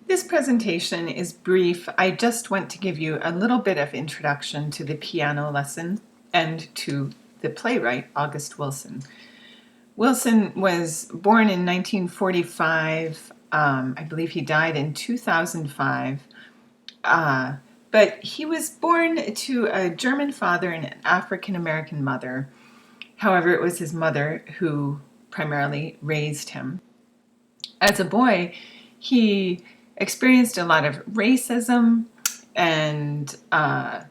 This presentation is brief. I just want to give you a little bit of introduction to the piano lesson and to the playwright August Wilson. Wilson was born in 1945. I believe he died in 2005. But he was born to a German father and an African American mother. However, it was his mother who primarily raised him. As a boy, he experienced a lot of racism and kind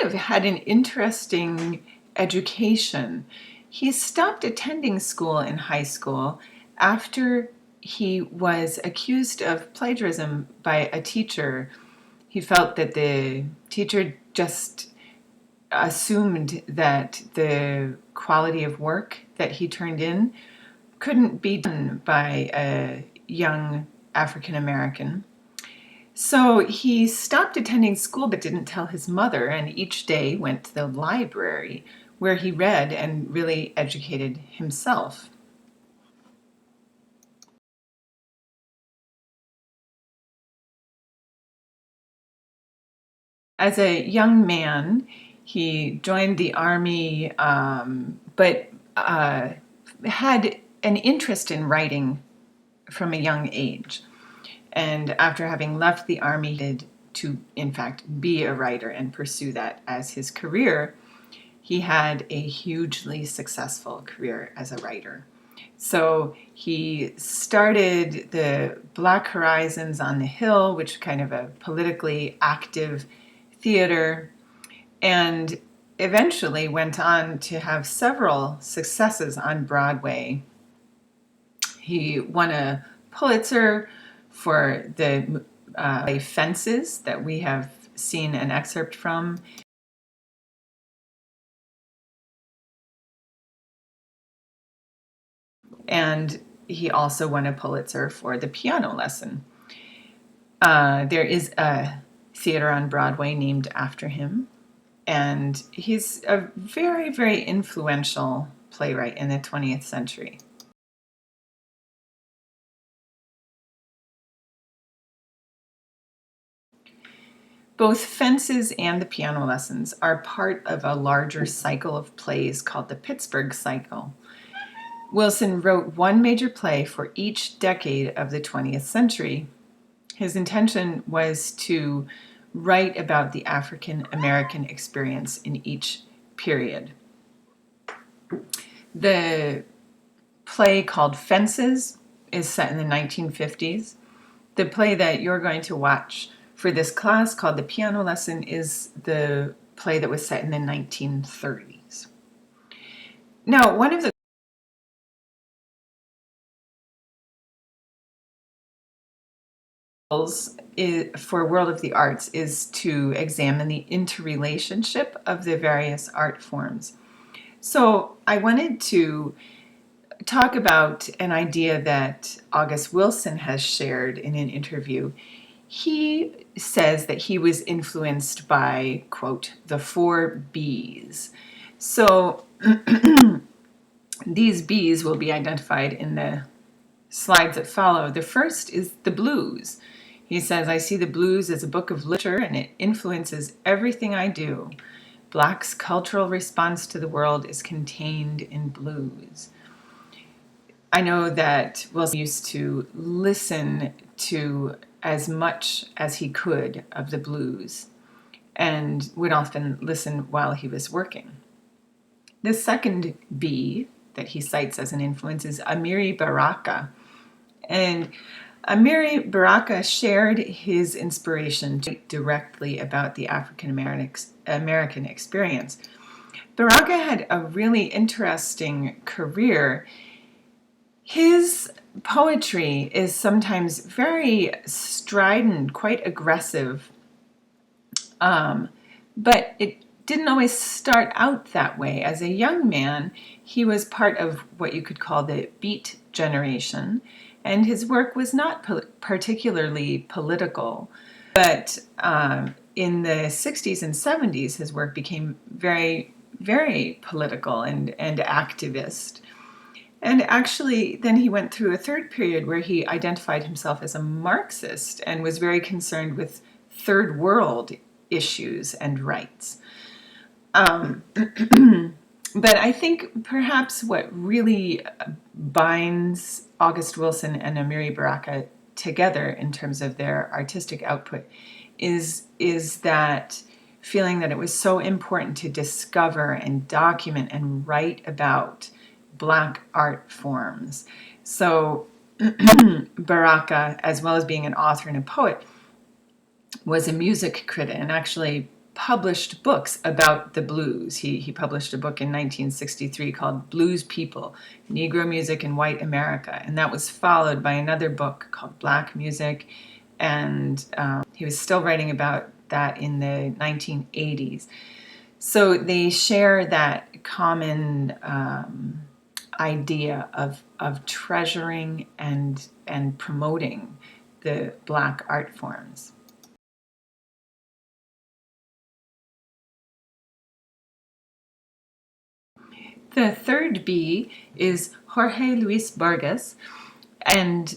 of had an interesting education. He stopped attending school in high school after he was accused of plagiarism by a teacher. He felt that the teacher just assumed that the quality of work that he turned in couldn't be done by a young African American. So he stopped attending school but didn't tell his mother, and each day went to the library where he read and really educated himself. As a young man, he joined the army, but had an interest in writing from a young age. And after having left the army, he did to, in fact, be a writer and pursue that as his career. He had a hugely successful career as a writer. So he started the Black Horizons on the Hill, which is kind of a politically active theater, and eventually went on to have several successes on Broadway. He won a Pulitzer for the play Fences that we have seen an excerpt from. And he also won a Pulitzer for the piano lesson. There is a theater on Broadway named after him, and he's a very, very influential playwright in the 20th century. Both Fences and the piano lessons are part of a larger cycle of plays called the Pittsburgh Cycle. Wilson wrote one major play for each decade of the 20th century. His intention was to write about the African American experience in each period. The play called Fences is set in the 1950s. The play that you're going to watch for this class, called The Piano Lesson, is the play that was set in the 1930s. Now, one of the goals for World of the Arts is to examine the interrelationship of the various art forms. So I wanted to talk about an idea that August Wilson has shared in an interview. He says that he was influenced by, quote, the 4 B's. So these B's will be identified in the slides that follow. The first is the blues. He says, I see the blues as a book of literature and it influences everything I do. Black's cultural response to the world is contained in blues. I know that Wilson used to listen to as much as he could of the blues and would often listen while he was working. The second B that he cites as an influence is Amiri Baraka. And Amiri Baraka shared his inspiration directly about the African American experience. Baraka had a really interesting career. His poetry is sometimes very strident, quite aggressive, but it didn't always start out that way. As a young man, he was part of what you could call the Beat generation, and his work was not particularly political. But in the 60s and 70s, his work became very, very political and activist. And actually, then he went through a third period where he identified himself as a Marxist and was very concerned with third world issues and rights. Um, but I think perhaps what really binds August Wilson and Amiri Baraka together in terms of their artistic output is that feeling that it was so important to discover and document and write about Black art forms. So Baraka, as well as being an author and a poet, was a music critic and actually published books about the blues. He published a book in 1963 called Blues People, Negro Music in White America. And that was followed by another book called Black Music. And he was still writing about that in the 1980s. So they share that common idea of treasuring and promoting the Black art forms. The third B is Jorge Luis Borges, and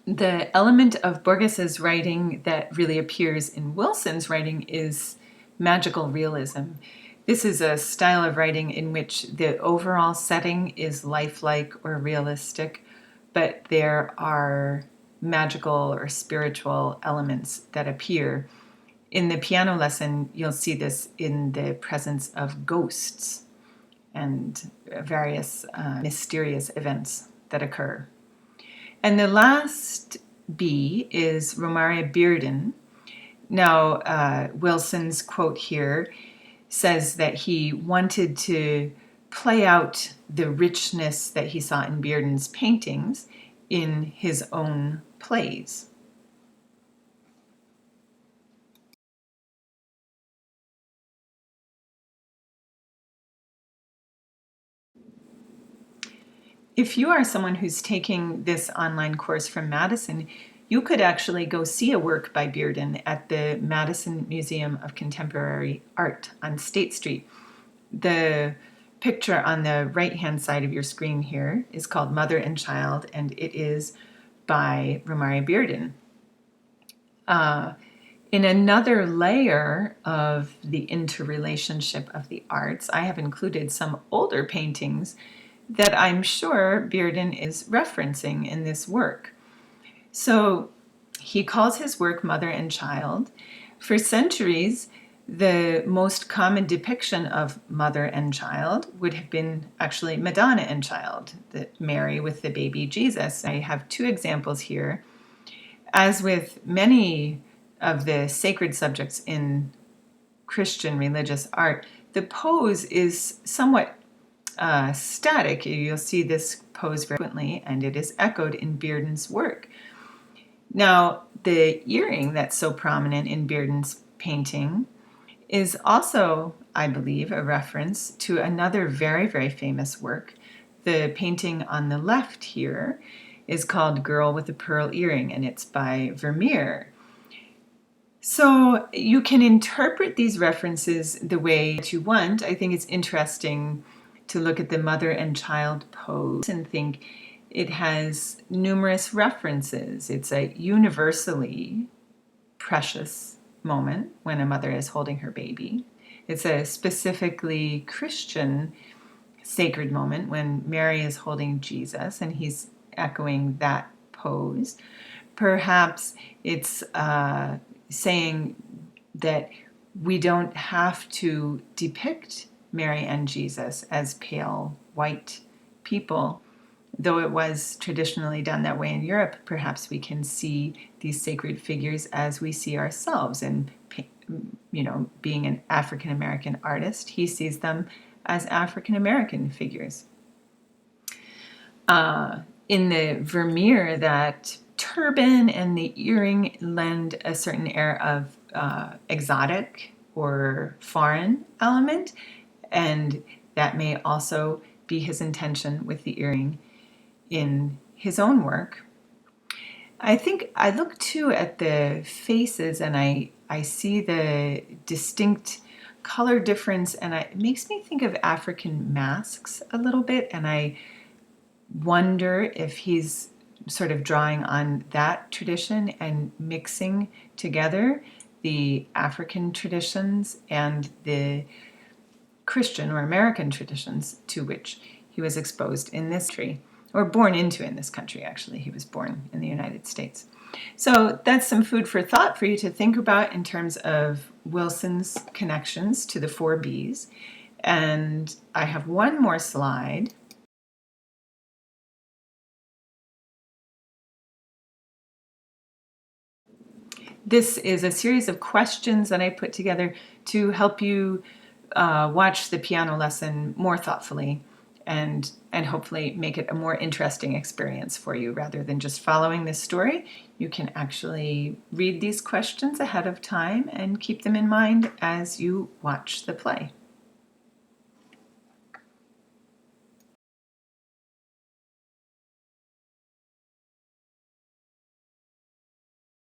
the element of Borges's writing that really appears in Wilson's writing is magical realism. This is a style of writing in which the overall setting is lifelike or realistic, but there are magical or spiritual elements that appear. In the piano lesson, you'll see this in the presence of ghosts and various mysterious events that occur. And the last B is Romare Bearden. Now, Wilson's quote here says that he wanted to play out the richness that he saw in Bearden's paintings in his own plays. If you are someone who's taking this online course from Madison, you could actually go see a work by Bearden at the Madison Museum of Contemporary Art on State Street. The picture on the right-hand side of your screen here is called Mother and Child, and it is by Romare Bearden. In another layer of the interrelationship of the arts, I have included some older paintings that I'm sure Bearden is referencing in this work. So he calls his work Mother and Child. For centuries, the most common depiction of mother and child would have been actually Madonna and Child, the Mary with the baby Jesus. I have two examples here. As with many of the sacred subjects in Christian religious art, the pose is somewhat static. You'll see this pose frequently, and it is echoed in Bearden's work. Now, the earring that's so prominent in Bearden's painting is also, I believe, a reference to another very, very famous work. The painting on the left here is called Girl with a Pearl Earring, and it's by Vermeer. So you can interpret these references the way that you want. I think it's interesting to look at the mother and child pose and think it has numerous references. It's a universally precious moment when a mother is holding her baby. It's a specifically Christian sacred moment when Mary is holding Jesus and he's echoing that pose. Perhaps it's saying that we don't have to depict Mary and Jesus as pale white people. Though it was traditionally done that way in Europe, perhaps we can see these sacred figures as we see ourselves. And, being an African American artist, he sees them as African American figures. In the Vermeer, that turban and the earring lend a certain air of exotic or foreign element, and that may also be his intention with the earring in his own work. I think I look too at the faces and I see the distinct color difference, and it makes me think of African masks a little bit, and I wonder if he's sort of drawing on that tradition and mixing together the African traditions and the Christian or American traditions to which he was exposed in this country, or born into in this country, actually. He was born in the United States. So that's some food for thought for you to think about in terms of Wilson's connections to the four Bs. And I have one more slide. This is a series of questions that I put together to help you watch the piano lesson more thoughtfully and hopefully make it a more interesting experience for you rather than just following this story. You can actually read these questions ahead of time and keep them in mind as you watch the play.